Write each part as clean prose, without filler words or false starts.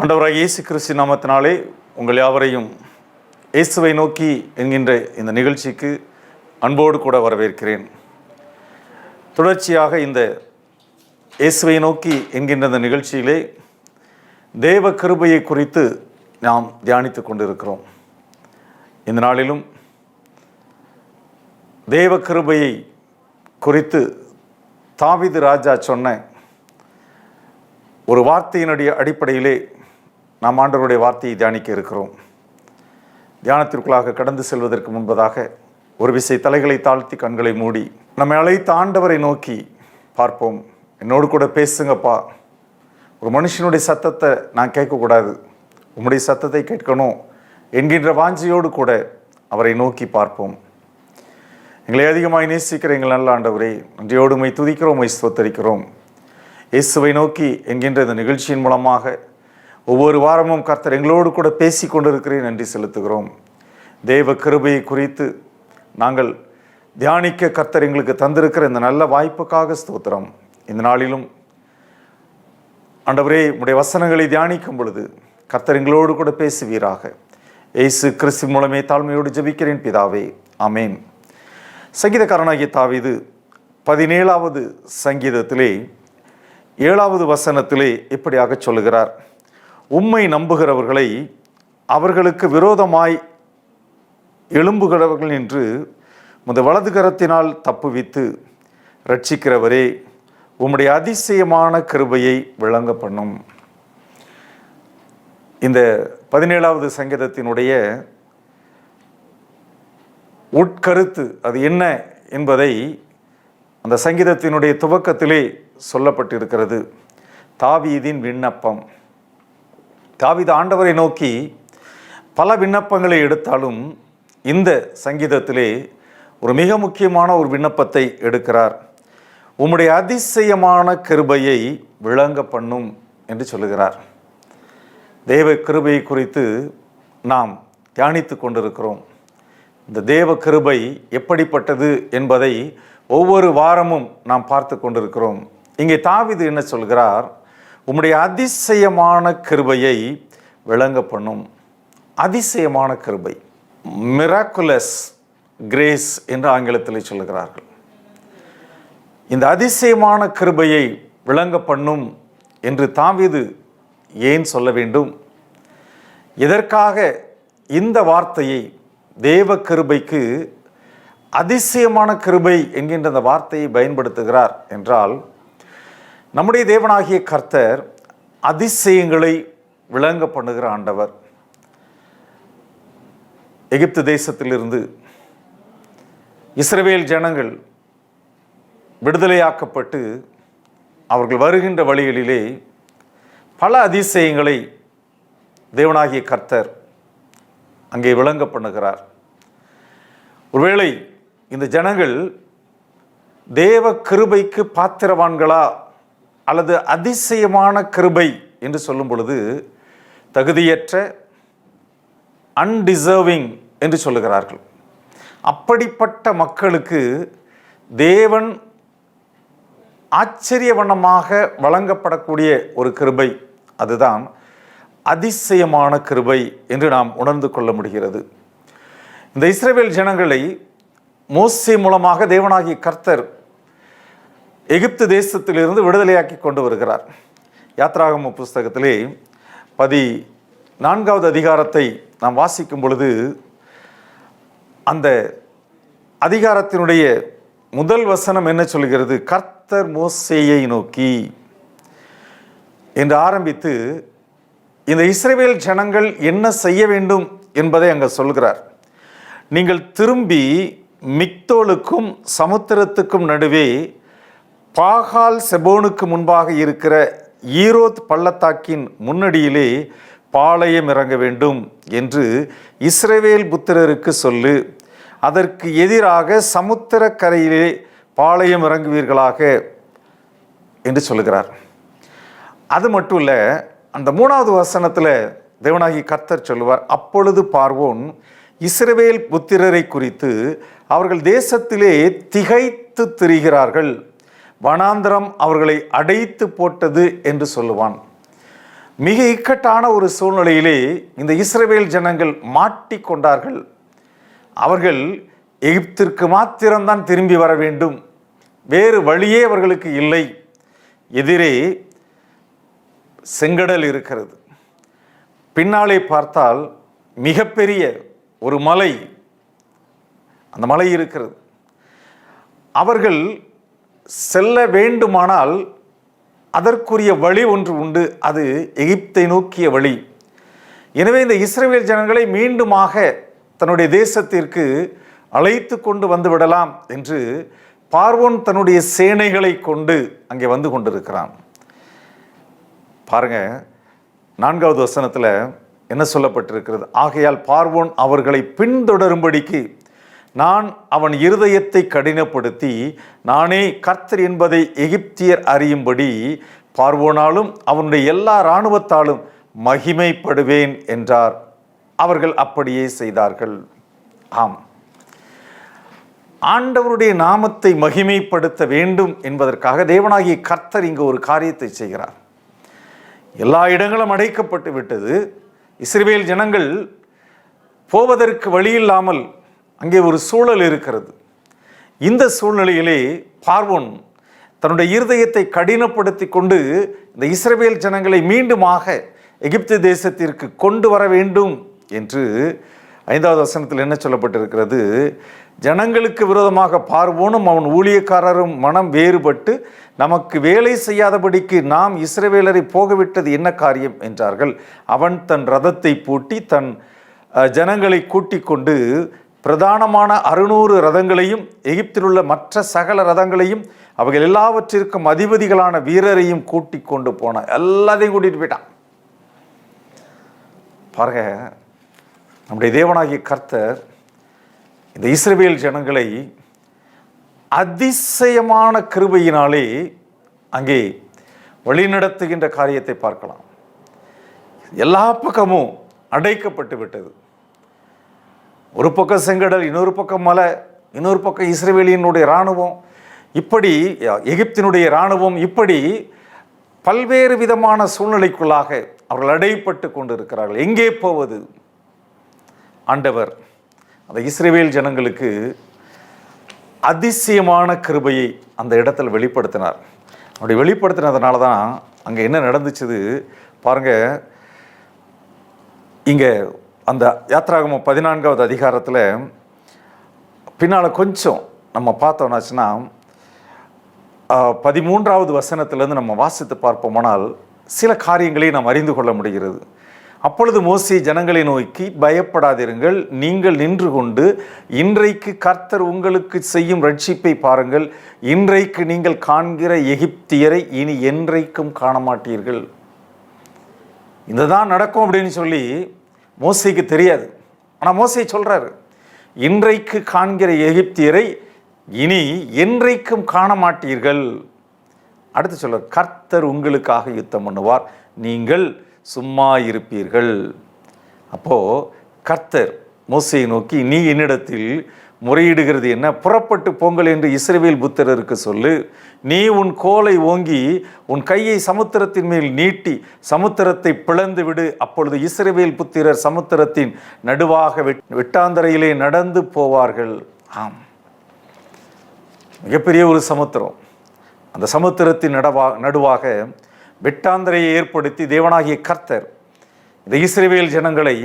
ஆண்டவராகிய இயேசு கிறிஸ்து நாமத்தினாலே உங்கள் யாவரையும் இயேசுவை நோக்கி என்கின்ற இந்த நிகழ்ச்சிக்கு அன்போடு கூட வரவேற்கிறேன். தொடர்ச்சியாக இந்த இயேசுவை நோக்கி என்கின்ற இந்த நிகழ்ச்சியிலே தேவ கிருபையை குறித்து நாம் தியானித்து கொண்டிருக்கிறோம். இந்த நாளிலும் தேவ கிருபையை குறித்து தாவீது ராஜா சொன்ன ஒரு வார்த்தையினுடைய அடிப்படையிலே நாம் ஆண்டவருடைய வார்த்தையை தியானிக்க இருக்கிறோம். தியானத்திற்குள்ளாக கடந்து செல்வதற்கு முன்பதாக ஒரு விசை தலைகளை தாழ்த்தி கண்களை மூடி நம்மை அழைத்த ஆண்டவரை நோக்கி பார்ப்போம். என்னோடு கூட பேசுங்கப்பா, ஒரு மனுஷனுடைய சத்தத்தை நான் கேட்கக்கூடாது, உம்முடைய சத்தத்தை கேட்கணும் என்கின்ற வாஞ்சியோடு கூட அவரை நோக்கி பார்ப்போம். எங்களை அதிகமாக நேசிக்கிற எங்கள் நல்ல ஆண்டவரே, நன்றியோடு உம்மை துதிக்கிறோம், உம்மை ஸ்தோத்தரிக்கிறோம். இயேசுவை நோக்கி என்கின்ற இந்த நிகழ்ச்சியின் மூலமாக ஒவ்வொரு வாரமும் கர்த்தர் எங்களோடு கூட பேசி கொண்டிருக்கிறேன், நன்றி செலுத்துகிறோம். தேவ கிருபையை குறித்து நாங்கள் தியானிக்க கர்த்தர் எங்களுக்கு தந்திருக்கிற இந்த நல்ல வாய்ப்புக்காக ஸ்தோத்திரம். இந்த நாளிலும் ஆண்டவரே, உம்முடைய வசனங்களை தியானிக்கும் பொழுது கர்த்தர் எங்களோடு கூட பேசுவீராக. இயேசு கிறிஸ்து மூலமே தாழ்மையோடு ஜெபிக்கிறேன் பிதாவே, ஆமேன். சங்கீதக்காரனாகிய தாவீது 17வது சங்கீதத்திலே 7வது வசனத்திலே இப்படியாக சொல்லுகிறார்: உம்மை நம்புகிறவர்களை அவர்களுக்கு விரோதமாய் எழும்புகிறவர்கள் என்று உமது வலது கரத்தினால் தப்புவித்து ரட்சிக்கிறவரே, உம்முடைய அதிசயமான கிருபையை விளங்க பண்ணும். இந்த 17வது சங்கீதத்தினுடைய உட்கருத்து அது என்ன என்பதை அந்த சங்கீதத்தினுடைய துவக்கத்திலே சொல்லப்பட்டிருக்கிறது. தாவீதின் விண்ணப்பம். தாவீது ஆண்டவரை நோக்கி பல விண்ணப்பங்களை எடுத்தாலும் இந்த சங்கீதத்திலே ஒரு மிக முக்கியமான ஒரு விண்ணப்பத்தை எடுக்கிறார். உம்முடைய அதிசயமான கிருபையை விளங்க பண்ணும் என்று சொல்லுகிறார். தேவ கிருபையை குறித்து நாம் தியானித்து கொண்டிருக்கிறோம். இந்த தேவ கிருபை எப்படிப்பட்டது என்பதை ஒவ்வொரு வாரமும் நாம் பார்த்து கொண்டிருக்கிறோம். இங்கே தாவீது என்ன சொல்கிறார்? உம்முடைய அதிசயமான கிருபையை விளங்க பண்ணும். அதிசயமான கிருபை, மிராக்குலஸ் கிரேஸ் என்று ஆங்கிலத்தில் சொல்லுகிறார்கள். இந்த அதிசயமான கிருபையை விளங்க பண்ணும் என்று தாவீது ஏன் சொல்ல வேண்டும்? எதற்காக இந்த வார்த்தையை, தேவ கிருபைக்கு அதிசயமான கிருபை என்கின்ற அந்த வார்த்தையை பயன்படுத்துகிறார் என்றால், நம்முடைய தேவனாகிய கர்த்தர் அதிசயங்களை விளங்க பண்ணுகிற ஆண்டவர். எகிப்து தேசத்திலிருந்து இஸ்ரவேல் ஜனங்கள் விடுதலையாக்கப்பட்டு அவர்கள் வருகின்ற வழிகளிலே பல அதிசயங்களை தேவனாகிய கர்த்தர் அங்கே விளங்க பண்ணுகிறார். ஒருவேளை இந்த ஜனங்கள் தேவ கிருபைக்கு பாத்திரவான்களா அல்லது அதிசயமான கிருபை என்று சொல்லும் பொழுது தகுதியற்ற, அன்டிசர்விங் என்று சொல்லுகிறார்கள். அப்படிப்பட்ட மக்களுக்கு தேவன் ஆச்சரியவண்ணமாக வழங்கப்படக்கூடிய ஒரு கிருபை, அதுதான் அதிசயமான கிருபை என்று நாம் உணர்ந்து கொள்ள முடிகிறது. இந்த இஸ்ரவேல் ஜனங்களை மோசே மூலமாக தேவனாகிய கர்த்தர் எகிப்து தேசத்திலிருந்து விடுதலையாக்கி கொண்டு வருகிறார். யாத்ராகம புஸ்தகத்திலே 14வது அதிகாரத்தை நாம் வாசிக்கும் பொழுது அந்த அதிகாரத்தினுடைய முதல் வசனம் என்ன சொல்கிறது? கர்த்தர் மோசேயை நோக்கி என்று ஆரம்பித்து இந்த இஸ்ரவேல் ஜனங்கள் என்ன செய்ய வேண்டும் என்பதை அங்கே சொல்கிறார். நீங்கள் திரும்பி மிக்தோலுக்கும் சமுத்திரத்துக்கும் நடுவே பாகால் செபோனுக்கு முன்பாக இருக்கிற ஈரோத் பள்ளத்தாக்கின் முன்னடியிலே பாளையம் இறங்க வேண்டும் என்று இஸ்ரவேல் புத்திரருக்கு சொல்லு. அதற்கு எதிராக சமுத்திர கரையிலே பாளையம் இறங்குவீர்களாக என்று சொல்லுகிறார். அது மட்டும் இல்லை, அந்த 3வது வசனத்தில் தேவனாகி கர்த்தர் சொல்லுவார்: அப்பொழுது பார்வோன் இஸ்ரவேல் புத்திரரை குறித்து அவர்கள் தேசத்திலே திகைத்து திரிகிறார்கள், வனாந்திரம் அவர்களை அடைத்து போட்டது என்று சொல்லுவான். மிக இக்கட்டான ஒரு சூழ்நிலையிலே இந்த இஸ்ரவேல் ஜனங்கள் மாட்டிக்கொண்டார்கள். அவர்கள் எகிப்திற்கு மாத்திரம்தான் திரும்பி வர வேண்டும், வேறு வழியே அவர்களுக்கு இல்லை. எதிரே செங்கடல் இருக்கிறது. பின்னாலே பார்த்தால் மிகப்பெரிய ஒரு மலை, அந்த மலை இருக்கிறது. அவர்கள் செல்ல வேண்டுமானால் அதற்குரிய வழி ஒன்று உண்டு, அது எகிப்தை நோக்கிய வழி. எனவே இந்த இஸ்ரவேல் ஜனங்களை மீண்டுமாக தன்னுடைய தேசத்திற்கு அழைத்து கொண்டு வந்து விடலாம் என்று பார்வோன் தன்னுடைய சேனைகளை கொண்டு அங்கே வந்து கொண்டிருக்கிறான். பாருங்க, 4வது வசனத்தில் என்ன சொல்லப்பட்டிருக்கிறது? ஆகையால் பார்வோன் அவர்களை பின்தொடரும்படிக்கு நான் அவன் இருதயத்தை கடினப்படுத்தி நானே கர்த்தர் என்பதை எகிப்தியர் அறியும்படி பார்வோனாலும் அவனுடைய எல்லா இராணுவத்தாலும் மகிமைப்படுவேன் என்றார். அவர்கள் அப்படியே செய்தார்கள். ஆம், ஆண்டவருடைய நாமத்தை மகிமைப்படுத்த வேண்டும் என்பதற்காக தேவனாகிய கர்த்தர் இங்கு ஒரு காரியத்தை செய்கிறார். எல்லா இடங்களும் அடைக்கப்பட்டு விட்டது. இஸ்ரவேல் ஜனங்கள் போவதற்கு வழியில்லாமல் அங்கே ஒரு சூழல் இருக்கிறது. இந்த சூழ்நிலையிலே பார்வோன் தன்னுடைய இருதயத்தை கடினப்படுத்தி கொண்டு இந்த இஸ்ரவேல் ஜனங்களை மீண்டுமாக எகிப்து தேசத்திற்கு கொண்டு வர வேண்டும் என்று 5வது வசனத்தில் என்ன சொல்லப்பட்டிருக்கிறது? ஜனங்களுக்கு விரோதமாக பார்வோனும் அவன் ஊழியக்காரரும் மனம் வேறுபட்டு நமக்கு வேலை செய்யாதபடிக்கு நாம் இஸ்ரவேலரை போகவிட்டது என்ன காரியம் என்றார்கள். அவன் தன் ரதத்தை பூட்டி தன் ஜனங்களை கூட்டிக் கொண்டு பிரதானமான 600 ரதங்களையும் எகிப்தில் உள்ள மற்ற சகல ரதங்களையும் அவைகள் எல்லாவற்றிற்கும் அதிபதிகளான வீரரையும் கூட்டிக் கொண்டு போனான். எல்லாத்தையும் கூட்டிட்டு போயிட்டான். பாருங்க, நம்முடைய தேவனாகிய கர்த்தர் இந்த இஸ்ரவேல் ஜனங்களை அதிசயமான கிருபையினாலே அங்கே வழிநடத்துகின்ற காரியத்தை பார்க்கலாம். எல்லா பக்கமும் அடைக்கப்பட்டு விட்டது. ஒரு பக்கம் செங்கடல், இன்னொரு பக்கம் மலை, இன்னொரு பக்கம் இஸ்ரவேலினுடைய இராணுவம், இப்படி எகிப்தினுடைய இராணுவம், இப்படி பல்வேறு விதமான சூழ்நிலைக்குள்ளாக அவர்கள் அடைப்பட்டு கொண்டிருக்கிறார்கள். எங்கே போவது? ஆண்டவர் அந்த இஸ்ரவேல் ஜனங்களுக்கு அதிசயமான கிருபையை அந்த இடத்துல வெளிப்படுத்தினார். அப்படி வெளிப்படுத்தினதுனால தான் அங்கே என்ன நடந்துச்சுது பாருங்க. இங்கே அந்த யாத்ராகமம் 14வது அதிகாரத்தில் பின்னால் கொஞ்சம் நம்ம பார்த்தோம்னாச்சுன்னா 13வது வசனத்திலேருந்து நம்ம வாசித்து பார்ப்போமானால் சில காரியங்களை நாம் அறிந்து கொள்ள முடிகிறது. அப்பொழுது மோசே ஜனங்களை நோக்கி, பயப்படாதிருங்கள், நீங்கள் நின்று கொண்டு இன்றைக்கு கர்த்தர் உங்களுக்கு செய்யும் ரட்சிப்பை பாருங்கள். இன்றைக்கு நீங்கள் காண்கிற எகிப்தியரை இனி என்றைக்கும் காண மாட்டீர்கள். இதுதான் நடக்கும் அப்படின்னு சொல்லி மோசேக்கு தெரியாது. ஆனால் மோசே சொல்றாரு, இன்றைக்கு காண்கிற எகிப்தியரை இனி என்றைக்கும் காண மாட்டீர்கள். அடுத்து சொல்ல, கர்த்தர் உங்களுக்காக யுத்தம் பண்ணுவார், நீங்கள் சும்மா இருப்பீர்கள். அப்போ கர்த்தர் மோசேயை நோக்கி, நீ என்னிடத்தில் முறையிடுகிறது என்ன? புறப்பட்டு போங்கள் என்று இஸ்ரவேல் புத்திரருக்கு சொல்லு. நீ உன் கோலை ஓங்கி உன் கையை சமுத்திரத்தின் மேல் நீட்டி சமுத்திரத்தை பிளந்து விடு. அப்பொழுது இஸ்ரவேல் புத்திரர் சமுத்திரத்தின் நடுவாக வெட்டாந்தரையிலே நடந்து போவார்கள். ஆம், மிகப்பெரிய ஒரு சமுத்திரம். அந்த சமுத்திரத்தின் நடுவாக வெட்டாந்தரையை ஏற்படுத்தி தேவனாகிய கர்த்தர் இந்த இஸ்ரவேல் ஜனங்களை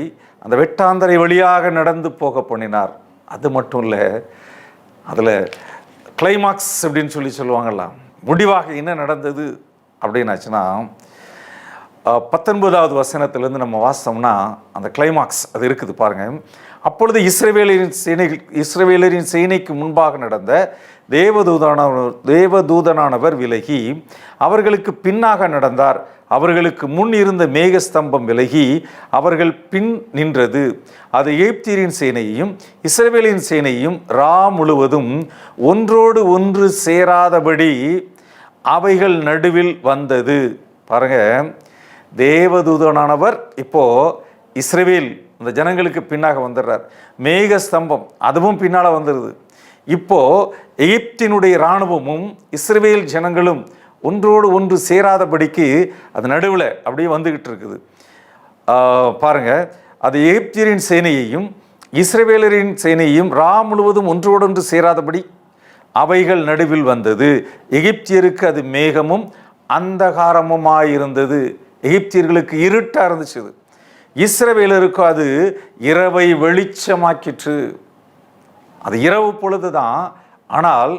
அந்த வெட்டாந்தரை வழியாக நடந்து போக பண்ணினார். அது மட்டும் இல்லை, அதில் கிளைமாக்ஸ் அப்படின்னு சொல்லுவாங்கல்ல, முடிவாக என்ன நடந்தது அப்படின்னாச்சுன்னா 19வது வசனத்திலேருந்து நம்ம வாசித்தோம்னா அந்த கிளைமாக்ஸ் அது இருக்குது பாருங்க. அப்பொழுது இஸ்ரவேலரின் சேனைக்கு முன்பாக நடந்த தேவதூதனானவர் விலகி அவர்களுக்கு பின்னாக நடந்தார். அவர்களுக்கு முன் இருந்த மேகஸ்தம்பம் விலகி அவர்கள் பின் நின்றது. அது எகிப்தியரின் சேனையையும் இஸ்ரவேலின் சேனையையும் முழுவதும் ஒன்றோடு ஒன்று சேராதபடி அவைகள் நடுவில் வந்தது. பாருங்க, தேவதூதனானவர் இப்போ இஸ்ரவேல் அந்த ஜனங்களுக்கு பின்னாக வந்துடுறார். மேகஸ்தம்பம் அதுவும் பின்னால் வந்துடுது. இப்போ எகிப்தினுடைய இராணுவமும் இஸ்ரவேல் ஜனங்களும் ஒன்றோடு ஒன்று சேராதபடிக்கு அது நடுவில் அப்படியே வந்துக்கிட்டு இருக்குது. பாருங்க, அது எகிப்தியரின் சேனையையும் இஸ்ரவேலரின் சேனையையும் முழுவதும் ஒன்றோடொன்று சேராதபடி அவைகள் நடுவில் வந்தது. எகிப்தியருக்கு அது மேகமும் அந்தகாரமுமாயிருந்தது. எகிப்தியர்களுக்கு இருட்டா இருந்துச்சு. இஸ்ரவேலருக்கு அது இரவை வெளிச்சமாக்கிற்று. அது இரவு பொழுதுதான், ஆனால்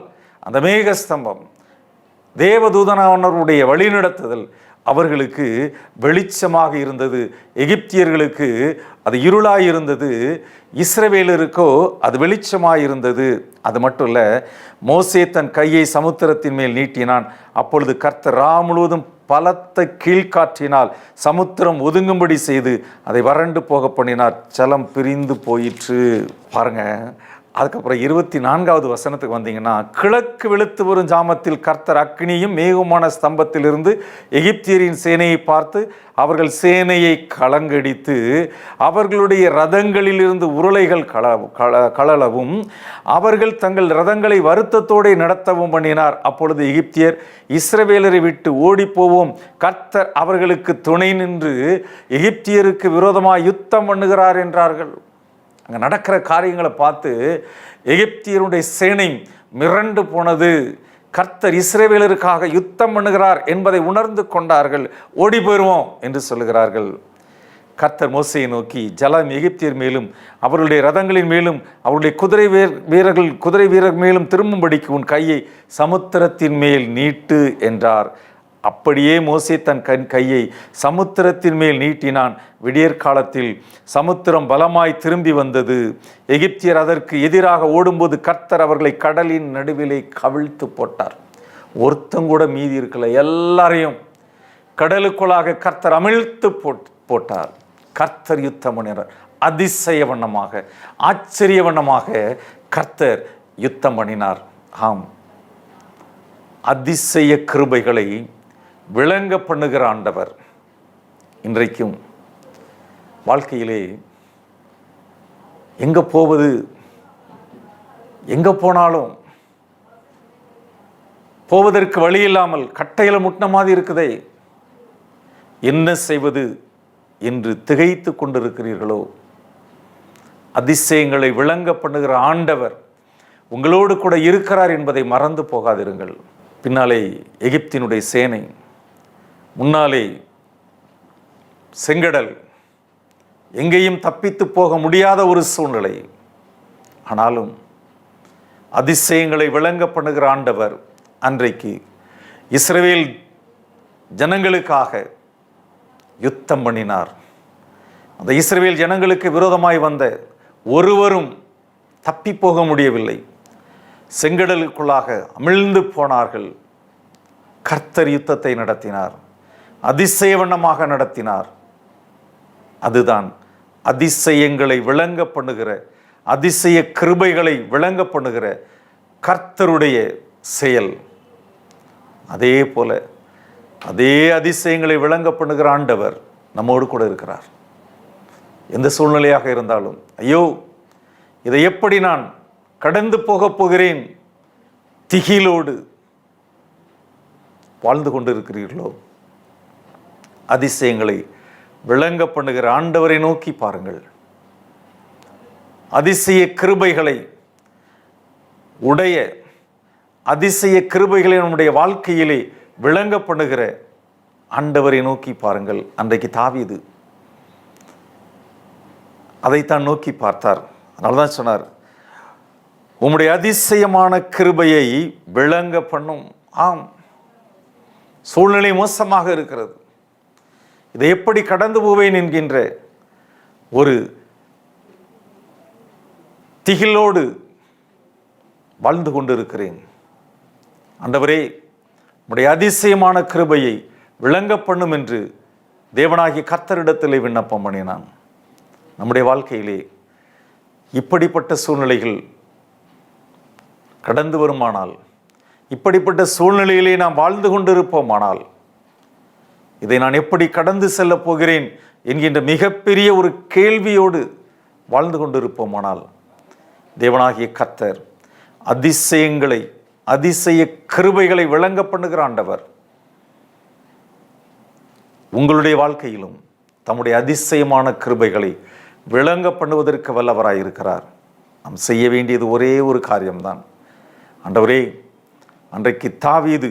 அந்த மேகஸ்தம்பம் தேவதூதனானவருடைய வழிநடத்துதல் அவர்களுக்கு வெளிச்சமாக இருந்தது. எகிப்தியர்களுக்கு அது இருளாய் இருந்தது, இஸ்ரவேலருக்கோ அது வெளிச்சமாக இருந்தது. அது மட்டும் இல்லை, மோசே தன் கையை சமுத்திரத்தின் மேல் நீட்டினான். அப்பொழுது கர்த்தர் முழுவதும் பலத்த கீழ்காற்றினால் சமுத்திரம் ஒதுங்கும்படி செய்து அதை வறண்டு போக பண்ணினார். ஜலம் பிரிந்து போயிற்று. பாருங்க, அதுக்கப்புறம் 24வது வசனத்துக்கு வந்தீங்கன்னா, கிழக்கு வெளுத்து வரும் ஜாமத்தில் கர்த்தர் அக்னியும் மேகமான ஸ்தம்பத்திலிருந்து எகிப்தியரின் சேனையை பார்த்து அவர்கள் சேனையை கலங்கடித்து அவர்களுடைய ரதங்களிலிருந்து உருளைகள் கழலவும் அவர்கள் தங்கள் ரதங்களை வருத்தத்தோடு நடத்தவும் பண்ணினார். அப்பொழுது எகிப்தியர் இஸ்ரவேலரை விட்டு ஓடி போவோம், கர்த்தர் அவர்களுக்கு துணை நின்று எகிப்தியருக்கு விரோதமாக யுத்தம் பண்ணுகிறார் என்றார்கள். அங்கே நடக்கிற காரியங்களை பார்த்து எகிப்தியருடைய சேனை மிரண்டு போனது. கர்த்தர் இஸ்ரவேலருக்காக யுத்தம் பண்ணுகிறார் என்பதை உணர்ந்து கொண்டார்கள். ஓடி போயிடுவோம் என்று சொல்லுகிறார்கள். கர்த்தர் மோசையை நோக்கி, ஜலம் எகிப்தியர் மேலும் அவர்களுடைய ரதங்களின் மேலும் அவருடைய குதிரை வீரர் மேலும் திரும்பும்படிக்கு உன் கையை சமுத்திரத்தின் மேல் நீட்டு என்றார். அப்படியே மோசே தன் கையை சமுத்திரத்தின் மேல் நீட்டினான். விடியற்காலத்தில் சமுத்திரம் பலமாய் திரும்பி வந்தது. எகிப்தியர் அதற்கு எதிராக ஓடும்போது கர்த்தர் அவர்களை கடலின் நடுவிலே கவிழ்த்து போட்டார். ஒருத்தங்கூட மீதி இருக்கல, எல்லாரையும் கடலுக்குள்ளாக கர்த்தர் அமிழ்த்து போட்டார். கர்த்தர் யுத்தம் பண்ணினார். அதிசய வண்ணமாக, ஆச்சரிய வண்ணமாக கர்த்தர் யுத்தம் பண்ணினார். ஆம், அதிசய கிருபைகளை விளங்க பண்ணுகிற ஆண்டவர் இன்றைக்கும் வாழ்க்கையிலே எங்க போவது, எங்க போனாலும் போவதற்கு வழி இல்லாமல் கட்டையில முட்டின மாதிரி இருக்குதே, என்ன செய்வது என்று திகைத்து கொண்டிருக்கிறீர்களோ, அதிசயங்களை விளங்க பண்ணுகிற ஆண்டவர் உங்களோடு கூட இருக்கிறார் என்பதை மறந்து போகாதிருங்கள். பின்னாலே எகிப்தினுடைய சேனை, முன்னாலே செங்கடல், எங்கேயும் தப்பித்து போக முடியாத ஒரு சூழ்நிலை. ஆனாலும் அதிசயங்களை விளங்க பண்ணுகிற ஆண்டவர் அன்றைக்கு இஸ்ரவேல் ஜனங்களுக்காக யுத்தம் பண்ணினார். அந்த இஸ்ரவேல் ஜனங்களுக்கு விரோதமாய் வந்த ஒருவரும் தப்பி போக முடியவில்லை. செங்கடலுக்குள்ளாக அமிழ்ந்து போனார்கள். கர்த்தர் யுத்தத்தை நடத்தினார், அதிசய வண்ணமாக நடத்தினார். அதுதான் அதிசயங்களை விளங்க பண்ணுகிற, அதிசய கிருபைகளை விளங்க பண்ணுகிற கர்த்தருடைய செயல். அதே போல அதே அதிசயங்களை விளங்க பண்ணுகிற ஆண்டவர் நம்மோடு கூட இருக்கிறார். எந்த சூழ்நிலையாக இருந்தாலும், ஐயோ இதை எப்படி நான் கடந்து போகப் போகிறேன் திகிலோடு வாழ்ந்து கொண்டிருக்கிறீர்களோ, அதிசயங்களை விளங்க பண்ணுகிற ஆண்டவரை நோக்கி பாருங்கள். அதிசய கிருபைகளை உடைய, அதிசய கிருபைகளை நம்முடைய வாழ்க்கையிலே விளங்க பண்ணுகிற ஆண்டவரை நோக்கி பாருங்கள். அன்றைக்கு தாவீது அதைத்தான் நோக்கி பார்த்தார். அதனால்தான் சொன்னார், உம்முடைய அதிசயமான கிருபையை விளங்க பண்ணும். ஆம், சூழ்நிலை மோசமாக இருக்கிறது, இதை எப்படி கடந்து போவேன் என்கின்ற ஒரு திகிலோடு வாழ்ந்து கொண்டிருக்கிறேன். ஆண்டவரே, உம்முடைய அதிசயமான கிருபையை விளங்க பண்ணும் என்று தேவனாகிய கர்த்தரிடத்திலே விண்ணப்பம் பண்ணினான். நம்முடைய வாழ்க்கையிலே இப்படிப்பட்ட சூழ்நிலைகள் கடந்து வருமானால், இப்படிப்பட்ட சூழ்நிலையிலே நாம் வாழ்ந்து கொண்டிருப்போமானால், இதை நான் எப்படி கடந்து செல்ல போகிறேன் என்கின்ற மிகப்பெரிய ஒரு கேள்வியோடு வாழ்ந்து கொண்டிருப்போமானால், தேவனாகிய கர்த்தர் அதிசயங்களை, அதிசய கிருபைகளை விளங்க பண்ணுகிற ஆண்டவர் உங்களுடைய வாழ்க்கையிலும் தம்முடைய அதிசயமான கிருபைகளை விளங்க பண்ணுவதற்கு வல்லவராயிருக்கிறார். நாம் செய்ய வேண்டியது ஒரே ஒரு காரியம்தான். ஆண்டவரே, அன்றைக்கு தாவீது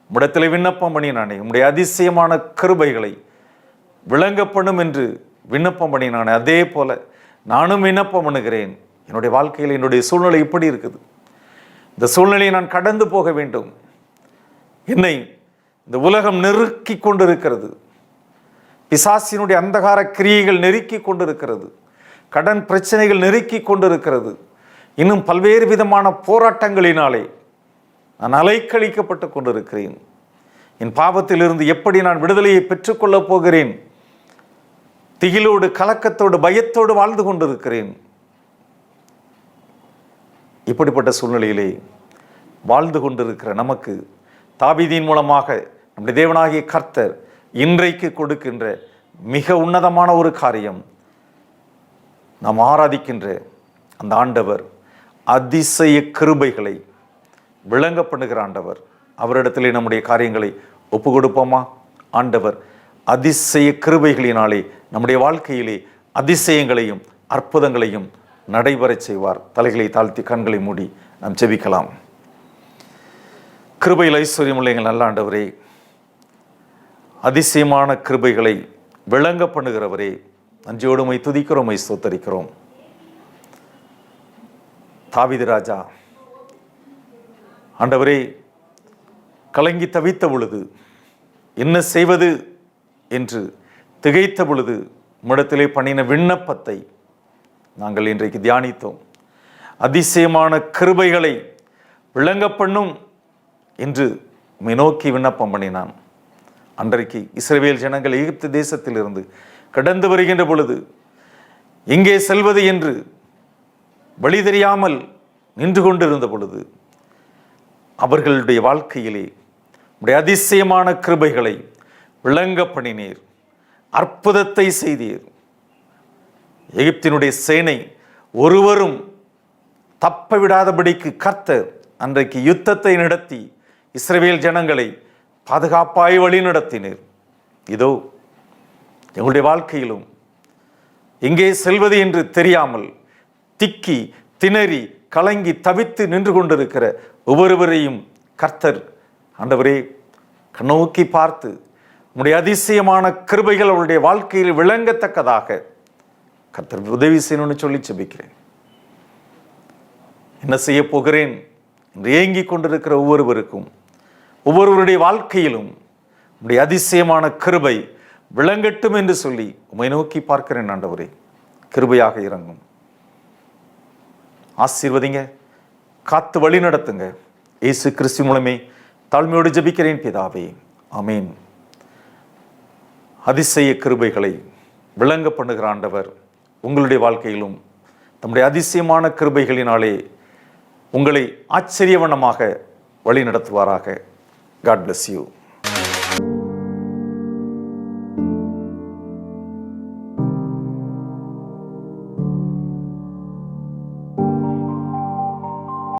உம்மிடத்தில் விண்ணப்பம் பண்ணினானே, உம்முடைய அதிசயமான கிருபைகளை விளங்க பண்ணும் என்று விண்ணப்பம் பண்ணினானே, அதே போல நானும் விண்ணப்பம் பண்ணுகிறேன். என்னுடைய வாழ்க்கையில் என்னுடைய சூழ்நிலை இப்படி இருக்குது, இந்த சூழ்நிலையை நான் கடந்து போக வேண்டும். என்னை இந்த உலகம் நெருக்கி கொண்டிருக்கிறது, பிசாசினுடைய அந்தகார கிரியைகள் நெருக்கி கொண்டிருக்கிறது, கடன் பிரச்சனைகள் நெருக்கி கொண்டிருக்கிறது, இன்னும் பல்வேறு விதமான போராட்டங்களினாலே நான் அலைக்கழிக்கப்பட்டு கொண்டிருக்கிறேன். என் பாவத்திலிருந்து எப்படி நான் விடுதலையை பெற்றுக்கொள்ளப் போகிறேன்? திகிலோடு, கலக்கத்தோடு, பயத்தோடு வாழ்ந்து கொண்டிருக்கிறேன். இப்படிப்பட்ட சூழ்நிலையிலே வாழ்ந்து கொண்டிருக்கிற நமக்கு தாவீதின் மூலமாக நம்முடைய தேவனாகிய கர்த்தர் இன்றைக்கு கொடுக்கின்ற மிக உன்னதமான ஒரு காரியம், நாம் ஆராதிக்கின்ற அந்த ஆண்டவர் அதிசய கிருபைகளை விளங்க பண்ணுகிற ஆண்டவர். அவரிடத்திலே நம்முடைய காரியங்களை ஒப்பு கொடுப்போமா? ஆண்டவர் அதிசய கிருபைகளினாலே நம்முடைய வாழ்க்கையிலே அதிசயங்களையும் அற்புதங்களையும் நடைபெறச் செய்வார். தலைகளை தாழ்த்தி கண்களை மூடி நாம் ஜெபிக்கலாம். கிருபையில் ஐஸ்வர்யமுள்ள எங்கள் நல்ல ஆண்டவரே, அதிசயமான கிருபைகளை விளங்க பண்ணுகிறவரே, நன்றியோடு உம்மை துதிக்கிறோம், உம்மை ஸ்தோத்தரிக்கிறோம். தாவீது ராஜா ஆண்டவரே கலங்கி தவித்த பொழுது, என்ன செய்வது என்று திகைத்த பொழுது உம்மிடத்திலே பண்ணின விண்ணப்பத்தை நாங்கள் இன்றைக்கு தியானித்தோம். அதிசயமான கிருபைகளை விளங்க பண்ணும் என்று உம்மை நோக்கி விண்ணப்பம் பண்ணினான். அன்றைக்கு இஸ்ரவேல் ஜனங்கள் எகிப்து தேசத்திலிருந்து கடந்து வருகின்ற பொழுது எங்கே செல்வது என்று வழி தெரியாமல் நின்று கொண்டிருந்த பொழுது அவர்களுடைய வாழ்க்கையிலே உம்முடைய அதிசயமான கிருபைகளை விளங்க பண்ணினீர், அற்புதத்தை செய்தீர். எகிப்தினுடைய சேனை ஒருவரும் தப்ப விடாதபடிக்கு கர்த்தர் அன்றைக்கு யுத்தத்தை நடத்தி இஸ்ரவேல் ஜனங்களை பாதுகாப்பாய் வழி நடத்தினீர். இதோ எங்களுடைய வாழ்க்கையிலும் எங்கே செல்வது என்று தெரியாமல் திக்கி திணறி கலங்கி தவித்து நின்று கொண்டிருக்கிற ஒவ்வொருவரையும் கர்த்தர் ஆண்டவரே கண்ணோக்கி பார்த்து உம்முடைய அதிசயமான கிருபைகள் அவருடைய வாழ்க்கையில் விளங்கத்தக்கதாக கர்த்தர் உதவி செய்யணும்னு சொல்லி ஜெபிக்கிறேன். என்ன செய்ய போகிறேன் என்று ஏங்கிக் கொண்டிருக்கிற ஒவ்வொருவருக்கும், ஒவ்வொருவருடைய வாழ்க்கையிலும் உம்முடைய அதிசயமான கிருபை விளங்கட்டும் என்று சொல்லி உம்மை நோக்கி பார்க்கிறேன். ஆண்டவரே கிருபையாக இறங்கும், ஆசீர்வதிங்க, காத்து வழி நடத்துங்க. இயேசு கிறிஸ்து மூலமே தாழ்மையோடு ஜெபிக்கிறேன் பிதாவே, ஆமீன். அதிசய கிருபைகளை விளங்க பண்ணுகிற ஆண்டவர் உங்களுடைய வாழ்க்கையிலும் தம்முடைய அதிசயமான கிருபைகளினாலே உங்களை ஆச்சரியவனமாக வழி நடத்துவாராக. God bless you.